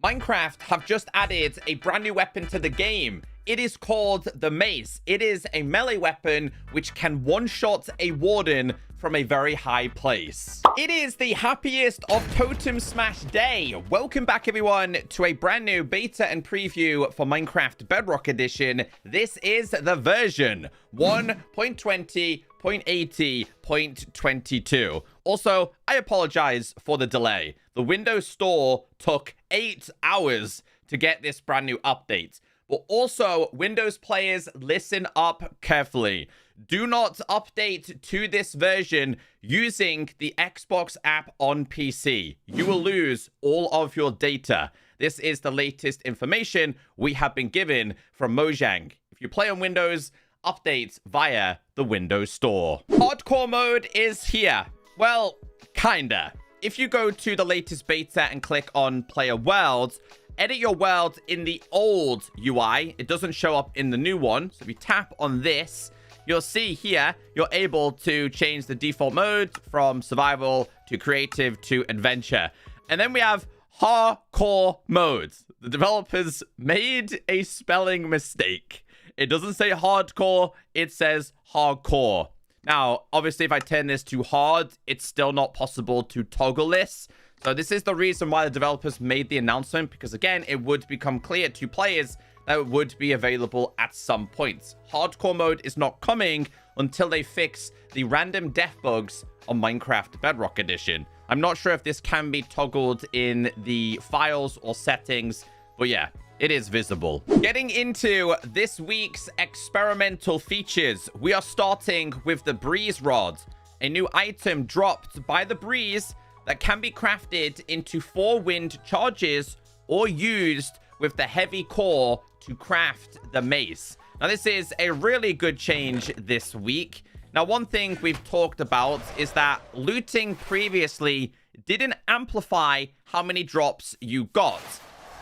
Minecraft have just added a brand new weapon to the game. It is called the Mace. It is a melee weapon which can one-shot a Warden from a very high place. It is the happiest of Totem Smash Day. Welcome back, everyone, to a brand new beta and preview for Minecraft Bedrock Edition. This is the version 1.20.80.22. Also, I apologize for the delay. The Windows Store took 8 hours to get this brand new update. But also, Windows players, listen up carefully. Do not update to this version using the Xbox app on PC. You will lose all of your data. This is the latest information we have been given from Mojang. If you play on Windows, update via the Windows Store. Hardcore mode is here. Well, kinda. If you go to the latest beta and click on Player Worlds, edit your world in the old UI. It doesn't show up in the new one. So if you tap on this, you'll see here, you're able to change the default mode from survival to creative to adventure. And then we have hardcore modes. The developers made a spelling mistake. It doesn't say hardcore, it says hardcore. Now, obviously, if I turn this to hard, it's still not possible to toggle this. So this is the reason why the developers made the announcement, because again, it would become clear to players that it would be available at some point. Hardcore mode is not coming until they fix the random death bugs on Minecraft Bedrock Edition. I'm not sure if this can be toggled in the files or settings, but yeah, it is visible. Getting into this week's experimental features, we are starting with the Breeze Rod, a new item dropped by the Breeze that can be crafted into 4 wind charges or used with the heavy core to craft the mace. Now, this is a really good change this week. Now, one thing we've talked about is that looting previously didn't amplify how many drops you got.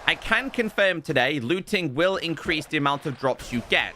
I can confirm today, looting will increase the amount of drops you get.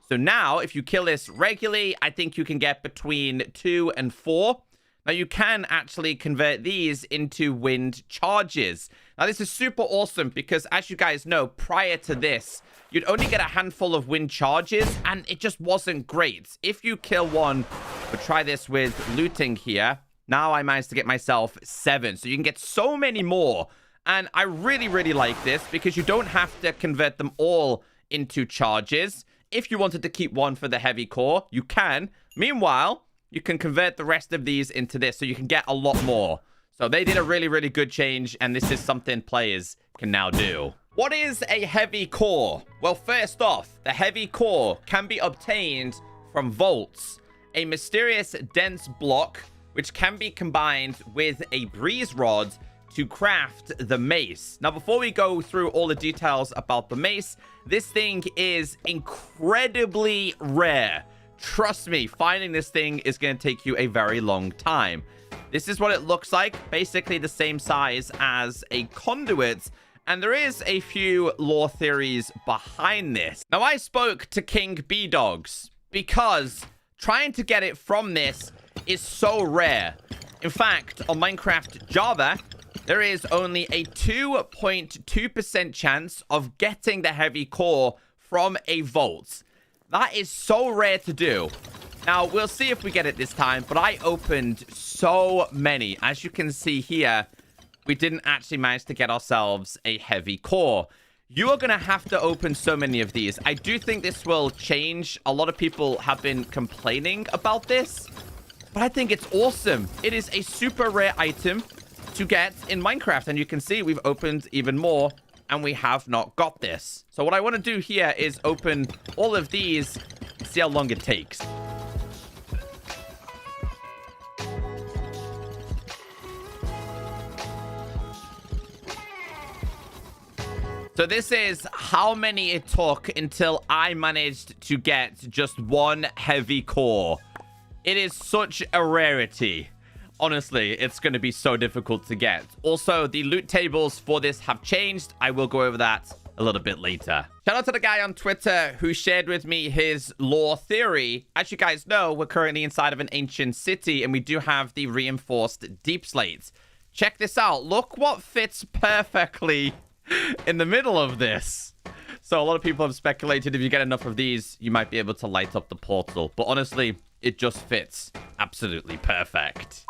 So now, if you kill this regularly, I think you can get between 2 and 4. Now, you can actually convert these into wind charges. Now, this is super awesome because, as you guys know, prior to this, you'd only get a handful of wind charges, and it just wasn't great. If you kill one, we'll try this with looting here. Now, I managed to get myself 7, so you can get so many more. And I really, really like this because you don't have to convert them all into charges. If you wanted to keep one for the heavy core, you can. Meanwhile, you can convert the rest of these into this, so you can get a lot more. So they did a really, really good change, and this is something players can now do. What is a heavy core? Well, first off, the heavy core can be obtained from vaults, a mysterious dense block, which can be combined with a breeze rod to craft the mace. Now, before we go through all the details about the mace, this thing is incredibly rare. Trust me, finding this thing is going to take you a very long time. This is what it looks like. Basically the same size as a conduit. And there is a few lore theories behind this. Now, I spoke to King B-Dogs because trying to get it from this is so rare. In fact, on Minecraft Java, there is only a 2.2% chance of getting the heavy core from a vault. That is so rare to do. Now, we'll see if we get it this time, but I opened so many. As you can see here, we didn't actually manage to get ourselves a heavy core. You are going to have to open so many of these. I do think this will change. A lot of people have been complaining about this, but I think it's awesome. It is a super rare item to get in Minecraft, and you can see we've opened even more, and we have not got this. So what I want to do here is open all of these, see how long it takes. So this is how many it took until I managed to get just one heavy core. It is such a rarity. Honestly, it's going to be so difficult to get. Also, the loot tables for this have changed. I will go over that a little bit later. Shout out to the guy on Twitter who shared with me his lore theory. As you guys know, we're currently inside of an ancient city, and we do have the reinforced deep slates. Check this out. Look what fits perfectly in the middle of this. So a lot of people have speculated if you get enough of these, you might be able to light up the portal. But honestly, it just fits absolutely perfect.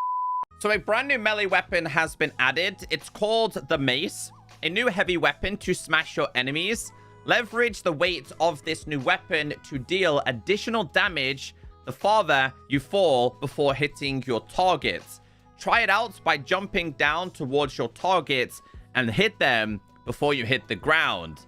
So a brand new melee weapon has been added. It's called the Mace, a new heavy weapon to smash your enemies. Leverage the weight of this new weapon to deal additional damage the farther you fall before hitting your targets. Try it out by jumping down towards your targets and hit them before you hit the ground.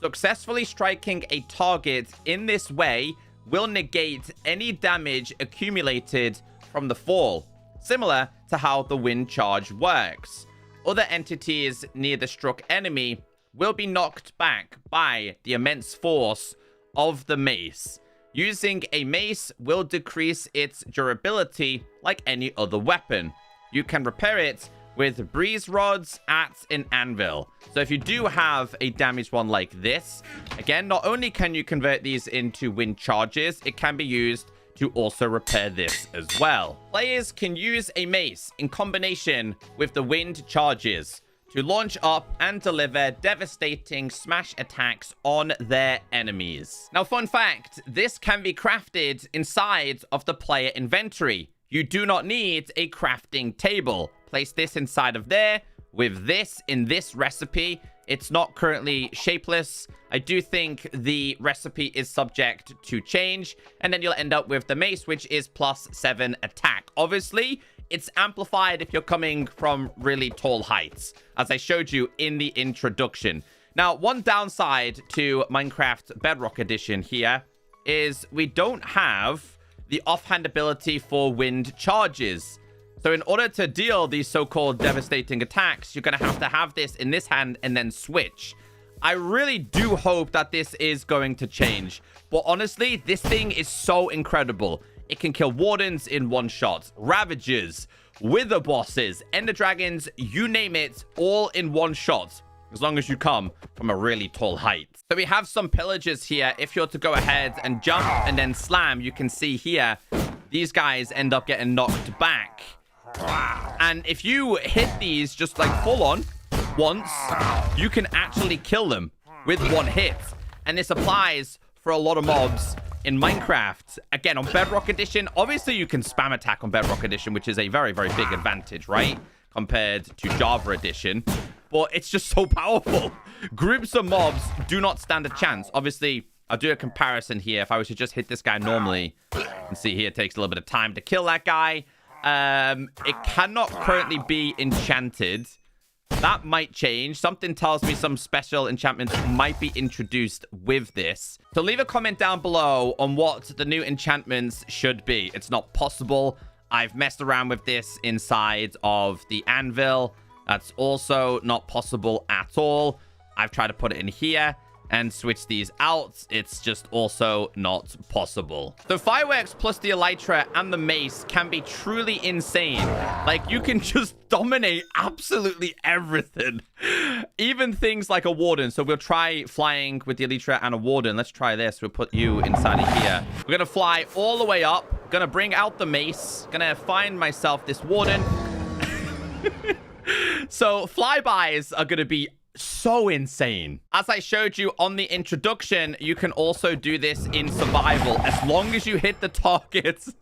Successfully striking a target in this way will negate any damage accumulated from the fall, similar to how the wind charge works. Other entities near the struck enemy will be knocked back by the immense force of the mace. Using a mace will decrease its durability like any other weapon. You can repair it with breeze rods at an anvil. So if you do have a damaged one like this, again, not only can you convert these into wind charges, it can be used to also repair this as well. Players can use a mace in combination with the wind charges to launch up and deliver devastating smash attacks on their enemies. Now, fun fact, this can be crafted inside of the player inventory. You do not need a crafting table. Place this inside of there with this in this recipe. It's not currently shapeless. I do think the recipe is subject to change, and then you'll end up with the mace, which is +7 attack. Obviously, it's amplified if you're coming from really tall heights, as I showed you in the introduction. Now, one downside to Minecraft Bedrock Edition here is we don't have the offhand ability for wind charges. So in order to deal these so-called devastating attacks, you're going to have this in this hand and then switch. I really do hope that this is going to change. But honestly, this thing is so incredible. It can kill wardens in one shot, ravagers, wither bosses, ender dragons, you name it, all in one shot, as long as you come from a really tall height. So we have some pillagers here. If you're to go ahead and jump and then slam, you can see here, these guys end up getting knocked back. And if you hit these just like full on once, you can actually kill them with one hit. And this applies for a lot of mobs in Minecraft. Again, on Bedrock Edition, obviously you can spam attack on Bedrock Edition, which is a very, very big advantage, right? Compared to Java Edition. But it's just so powerful. Groups of mobs do not stand a chance. Obviously, I'll do a comparison here. If I was to just hit this guy normally, you can see here it takes a little bit of time to kill that guy. It cannot currently be enchanted. That might change. Something tells me some special enchantments might be introduced with this. So leave a comment down below on what the new enchantments should be. It's not possible. I've messed around with this inside of the anvil. That's also not possible at all. I've tried to put it in here and switch these out. It's just also not possible. So fireworks plus the elytra and the mace can be truly insane. Like, you can just dominate absolutely everything. Even things like a warden. So we'll try flying with the elytra and a warden. Let's try this. We'll put you inside of here. We're gonna fly all the way up. Gonna bring out the mace. Gonna find myself this warden. So flybys are gonna be so insane. As I showed you on the introduction, you can also do this in survival. As long as you hit the targets,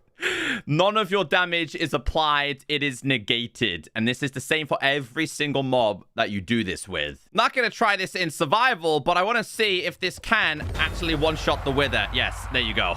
none of your damage is applied. It is negated. And this is the same for every single mob that you do this with. Not going to try this in survival, but I want to see if this can actually one-shot the wither. Yes, there you go.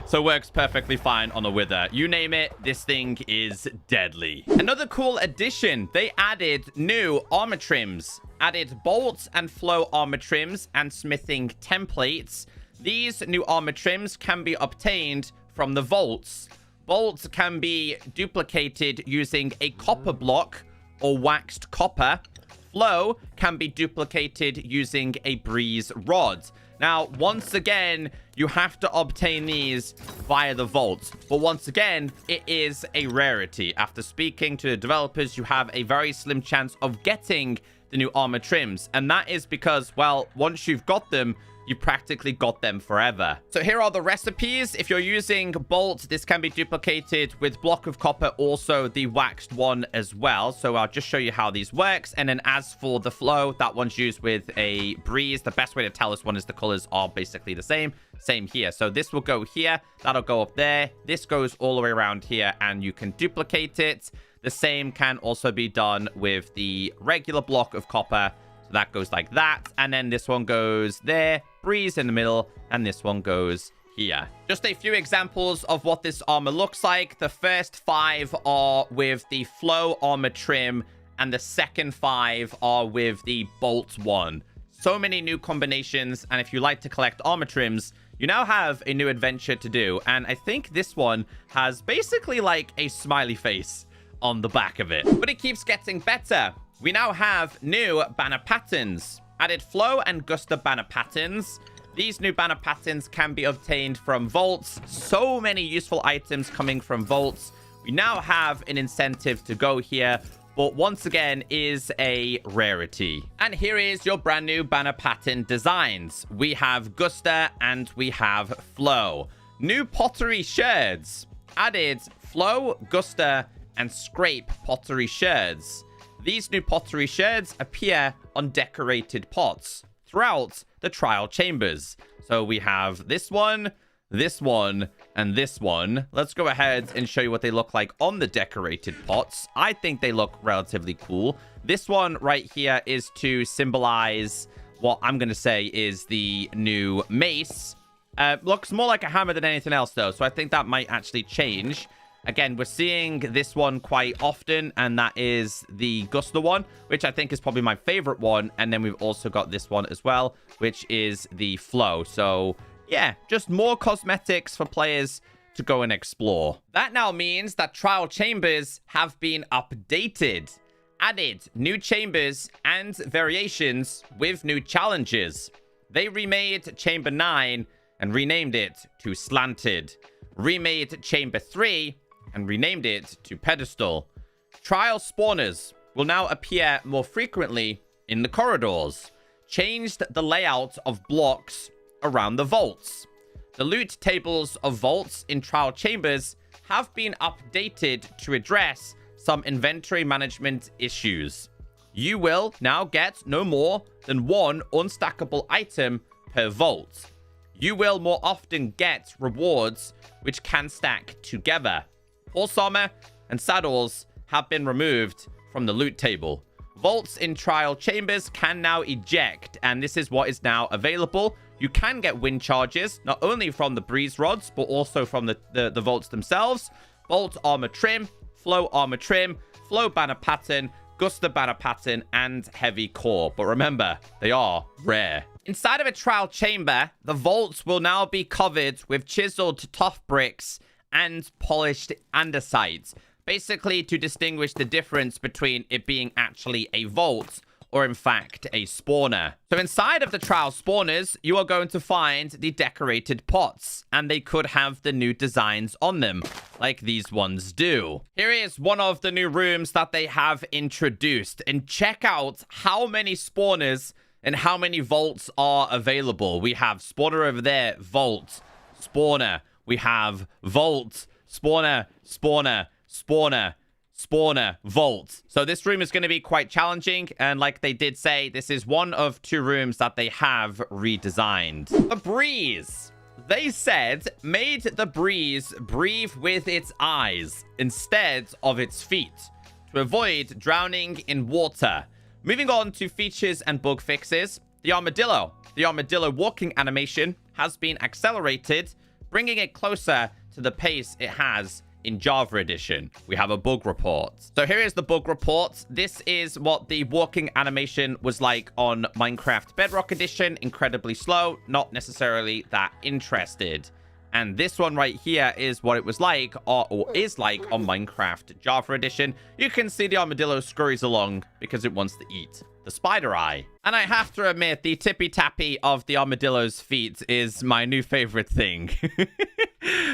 So it works perfectly fine on a wither. You name it, this thing is deadly. Another cool addition, they added new armor trims. Added bolts and flow armor trims and smithing templates. These new armor trims can be obtained from the vaults. Bolts can be duplicated using a copper block or waxed copper. Flow can be duplicated using a breeze rod. Now, once again, you have to obtain these via the vault. But once again, it is a rarity. After speaking to the developers, you have a very slim chance of getting the new armor trims. And that is because, well, once you've got them, you practically got them forever. So here are the recipes. If you're using bolt, this can be duplicated with block of copper, also the waxed one as well. So I'll just show you how these works. And then as for the flow, that one's used with a breeze. The best way to tell this one is the colors are basically the same. Same here. So this will go here. That'll go up there. This goes all the way around here, and you can duplicate it. The same can also be done with the regular block of copper. So that goes like that. And then this one goes there, breeze in the middle, and this one goes here. Just a few examples of what this armor looks like. The first 5 are with the flow armor trim, and the second 5 are with the bolt one. So many new combinations, and if you like to collect armor trims, you now have a new adventure to do. And I think this one has basically like a smiley face on the back of it. But it keeps getting better. We now have new banner patterns. Added flow and guster banner patterns. These new banner patterns can be obtained from vaults. So many useful items coming from vaults. We now have an incentive to go here, but once again is a rarity. And here is your brand new banner pattern designs. We have guster and we have flow. New pottery sherds. Added flow, guster, and scrape pottery sherds. These new pottery sherds appear on decorated pots throughout the trial chambers. So we have this one, and this one. Let's go ahead and show you what they look like on the decorated pots. I think they look relatively cool. This one right here is to symbolize what I'm going to say is the new mace. Looks more like a hammer than anything else, though, so I think that might actually change. Again, we're seeing this one quite often, and that is the Guster one, which I think is probably my favorite one. And then we've also got this one as well, which is the Flow. So, yeah, just more cosmetics for players to go and explore. That now means that trial chambers have been updated. Added new chambers and variations with new challenges. They remade Chamber 9 and renamed it to Slanted. Remade Chamber 3 and renamed it to Pedestal. Trial spawners will now appear more frequently in the corridors. Changed the layout of blocks around the vaults. The loot tables of vaults in trial chambers have been updated to address some inventory management issues. You will now get no more than 1 unstackable item per vault. You will more often get rewards which can stack together. Horse armor and saddles have been removed from the loot table. Vaults in trial chambers can now eject, and this is what is now available. You can get wind charges, not only from the breeze rods, but also from the vaults themselves. Bolt armor trim, flow armor trim, flow banner pattern, guster banner pattern, and heavy core. But remember, they are rare. Inside of a trial chamber, the vaults will now be covered with chiseled tough bricks and polished andesite, basically to distinguish the difference between it being actually a vault or in fact a spawner. So inside of the trial spawners, you are going to find the decorated pots, and they could have the new designs on them, like these ones do. Here is one of the new rooms that they have introduced, and check out how many spawners and how many vaults are available. We have spawner over there, vault, spawner. We have vault, spawner, spawner, spawner, spawner, vault. So this room is going to be quite challenging. And like they did say, this is one of 2 rooms that they have redesigned. The breeze. They said, made the breeze breathe with its eyes instead of its feet to avoid drowning in water. Moving on to features and bug fixes. The armadillo. The armadillo walking animation has been accelerated, bringing it closer to the pace it has in Java Edition. We have a bug report. So here is the bug report. This is what the walking animation was like on Minecraft Bedrock Edition. Incredibly slow, not necessarily that interested. And this one right here is what it was like, or is like on Minecraft Java Edition. You can see the armadillo scurries along because it wants to eat the spider eye. And I have to admit, the tippy-tappy of the armadillo's feet is my new favorite thing.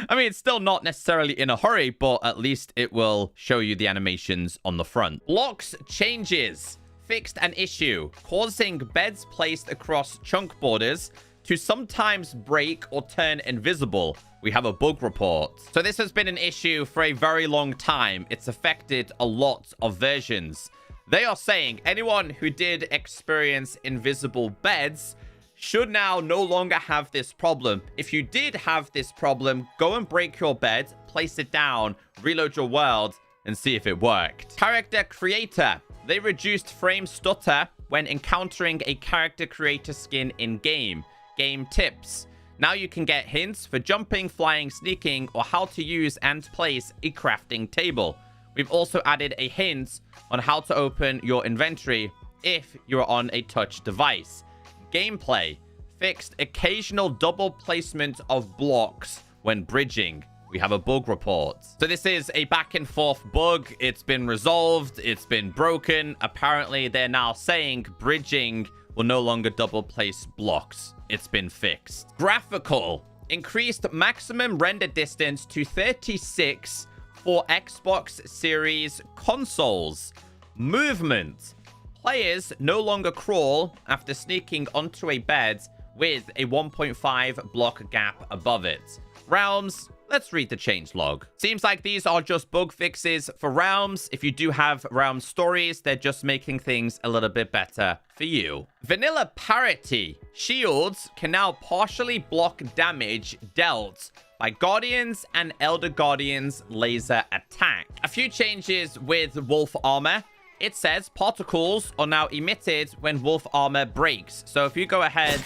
I mean, it's still not necessarily in a hurry, but at least it will show you the animations on the front. Blocks changes. Fixed an issue, causing beds placed across chunk borders to sometimes break or turn invisible. We have a bug report. So this has been an issue for a very long time. It's affected a lot of versions. They are saying anyone who did experience invisible beds should now no longer have this problem. If you did have this problem, go and break your bed, place it down, reload your world, and see if it worked. Character creator. They reduced frame stutter when encountering a character creator skin in-game. Game tips. Now you can get hints for jumping, flying, sneaking, or how to use and place a crafting table. We've also added a hint on how to open your inventory if you're on a touch device. Gameplay. Fixed occasional double placement of blocks when bridging. We have a bug report. So this is a back and forth bug. It's been resolved. It's been broken. Apparently, they're now saying bridging will no longer double place blocks. It's been fixed. Graphical. Increased maximum render distance to 36 for Xbox Series consoles. Movement. Players no longer crawl after sneaking onto a bed with a 1.5 block gap above it. Realms. Let's read the changelog. Seems like these are just bug fixes for Realms. If you do have Realm stories, they're just making things a little bit better for you. Vanilla parity. Shields can now partially block damage dealt by Guardians and Elder Guardians laser attack. A few changes with Wolf armor. It says particles are now emitted when Wolf armor breaks. So if you go ahead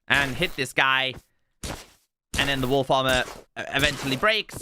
and hit this guy, and then the wolf armor eventually breaks,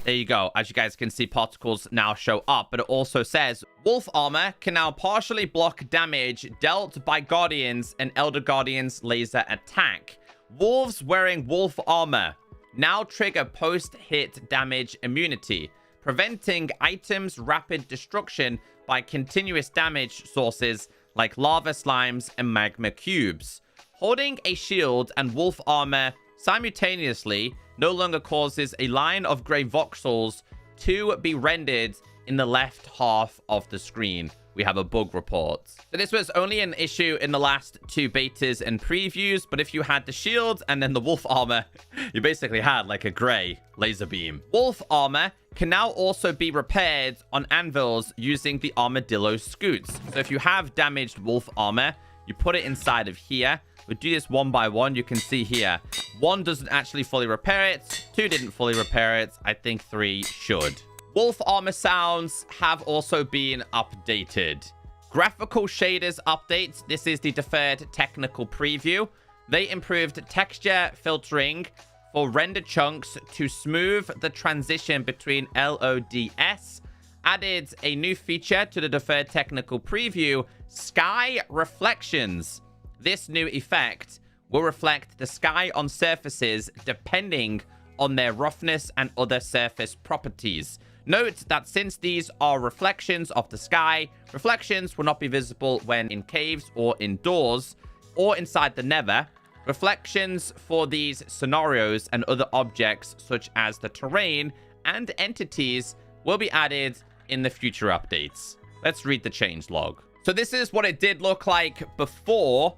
there you go. As you guys can see, particles now show up. But it also says wolf armor can now partially block damage dealt by Guardians and Elder Guardians laser attack. Wolves wearing wolf armor now trigger post-hit damage immunity, preventing items' rapid destruction by continuous damage sources like lava slimes and magma cubes. Holding a shield and wolf armor simultaneously no longer causes a line of gray voxels to be rendered in the left half of the screen. We have a bug report. So this was only an issue in the last 2 betas and previews, but if you had the shield and then the wolf armor, you basically had like a gray laser beam. Wolf armor can now also be repaired on anvils using the armadillo scoots. So if you have damaged wolf armor, you put it inside of here. We'll do this one by one. You can see here, 1 doesn't actually fully repair it. 2 didn't fully repair it. I think 3 should. Wolf armor sounds have also been updated. Graphical shaders updates. This is the deferred technical preview. They improved texture filtering for render chunks to smooth the transition between LODS. Added a new feature to the deferred technical preview, sky reflections. This new effect will reflect the sky on surfaces depending on their roughness and other surface properties. Note that since these are reflections of the sky, reflections will not be visible when in caves or indoors or inside the nether. Reflections for these scenarios and other objects such as the terrain and entities will be added in the future updates. Let's read the changelog. So this is what it did look like before,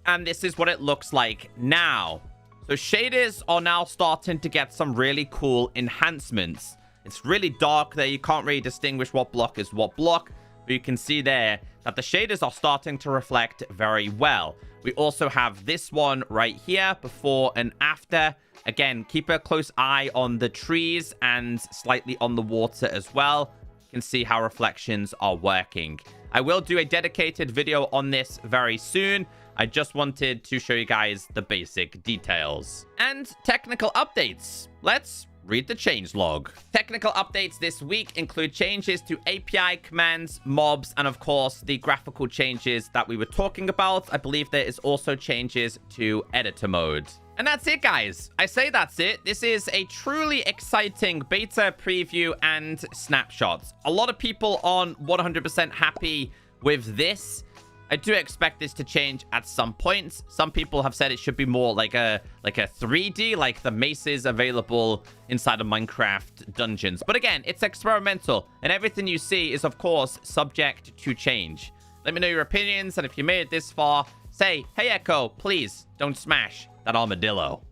and this is what it looks like now. So shaders are now starting to get some really cool enhancements. It's really dark there. You can't really distinguish what block is what block, but you can see there that the shaders are starting to reflect very well. We also have this one right here, before and after. Again, keep a close eye on the trees and slightly on the water as well. You can see how reflections are working. I will do a dedicated video on this very soon. I just wanted to show you guys the basic details. And technical updates. Let's read the changelog. Technical updates this week include changes to API commands, mobs, and of course, the graphical changes that we were talking about. I believe there is also changes to editor mode. And that's it, guys. I say that's it. This is a truly exciting beta preview and snapshots. A lot of people aren't 100% happy with this. I do expect this to change at some point. Some people have said it should be more like a 3D, like the maces available inside of Minecraft dungeons. But again, it's experimental, and everything you see is, of course, subject to change. Let me know your opinions, and if you made it this far, say, hey, Echo, please don't smash that armadillo.